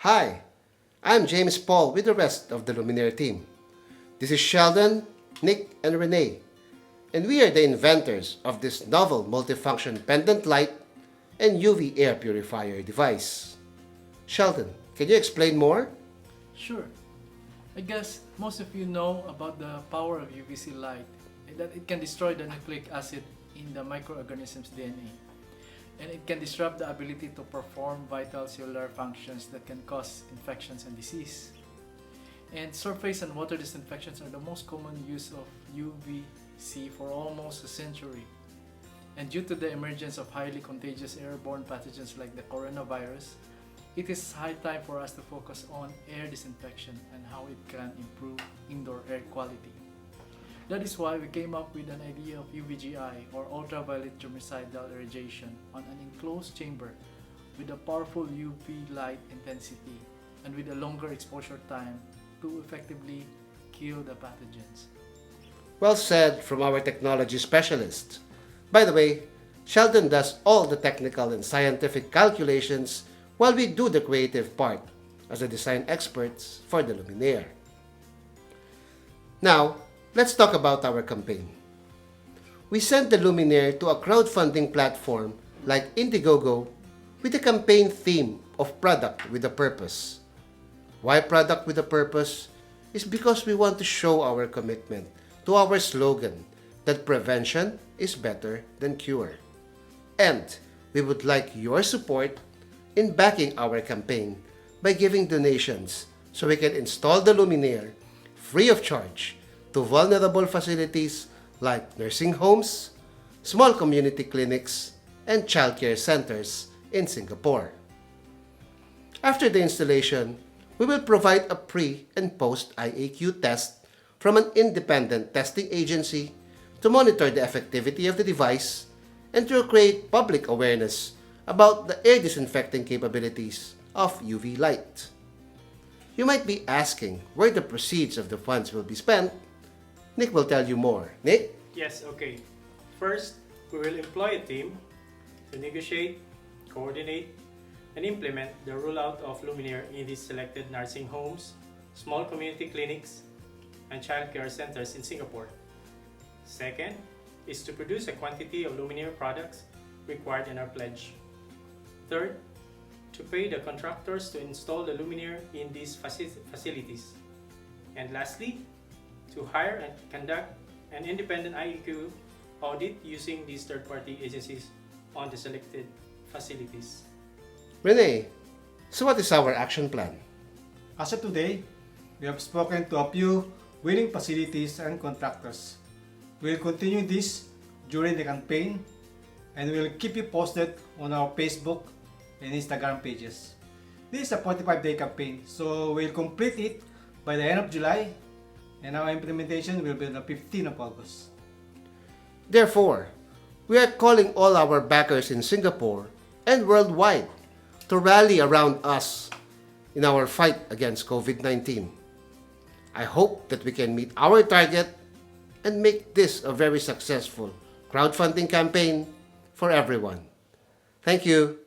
Hi, I'm James Paul with the rest of the LumenAire team. This is Sheldon, Nick, and Renee, and we are the inventors of this novel multifunction pendant light and UV air purifier device. Sheldon, can you explain more? Sure. I guess most of you know about the power of UVC light and that it can destroy the nucleic acid in the microorganism's DNA. And it can disrupt the ability to perform vital cellular functions that can cause infections and disease. And surface and water disinfections are the most common use of UVC for almost a century. And due to the emergence of highly contagious airborne pathogens like the coronavirus, it is high time for us to focus on air disinfection and how it can improve indoor air quality. That is why we came up with an idea of UVGI, or ultraviolet germicidal irradiation, on an enclosed chamber with a powerful UV light intensity and with a longer exposure time to effectively kill the pathogens. Well said from our technology specialist. By the way, Sheldon does all the technical and scientific calculations while we do the creative part as the design experts for the LumenAire. Now, let's talk about our campaign. We sent the LumenAire to a crowdfunding platform like Indiegogo with a campaign theme of product with a purpose. Why product with a purpose? Is because we want to show our commitment to our slogan that prevention is better than cure. And we would like your support in backing our campaign by giving donations so we can install the LumenAire free of charge to vulnerable facilities like nursing homes, small community clinics, and childcare centers in Singapore. After the installation, we will provide a pre and post IAQ test from an independent testing agency to monitor the effectivity of the device and to create public awareness about the air disinfecting capabilities of UV light. You might be asking where the proceeds of the funds will be spent. Nick will tell you more. Nick? Yes, okay. First, we will employ a team to negotiate, coordinate, and implement the rollout of LumenAire in these selected nursing homes, small community clinics, and childcare centers in Singapore. Second is to produce a quantity of LumenAire products required in our pledge. Third, to pay the contractors to install the LumenAire in these facilities. And lastly, to hire and conduct an independent IEQ audit using these third-party agencies on the selected facilities. Renee, so what is our action plan? As of today, we have spoken to a few willing facilities and contractors. We will continue this during the campaign and we will keep you posted on our Facebook and Instagram pages. This is a 45-day campaign, so we'll complete it by the end of July and our implementation will be on the 15th of August. Therefore, we are calling all our backers in Singapore and worldwide to rally around us in our fight against COVID-19. I hope that we can meet our target and make this a very successful crowdfunding campaign for everyone. Thank you.